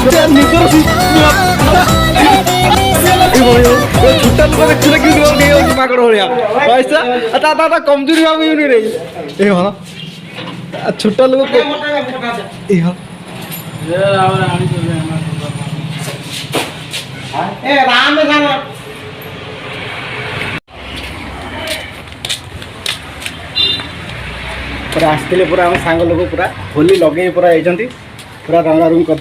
छोटा लोक देखु ना कि छोटा लोक देखु ना कि माकड़ भाया पैसा कमजोरी भाव रे छोटा लोक पूरा आसते पूरा आम सांग लोक पूरा होली लगे पूरा पूरा रंगा रुंग कर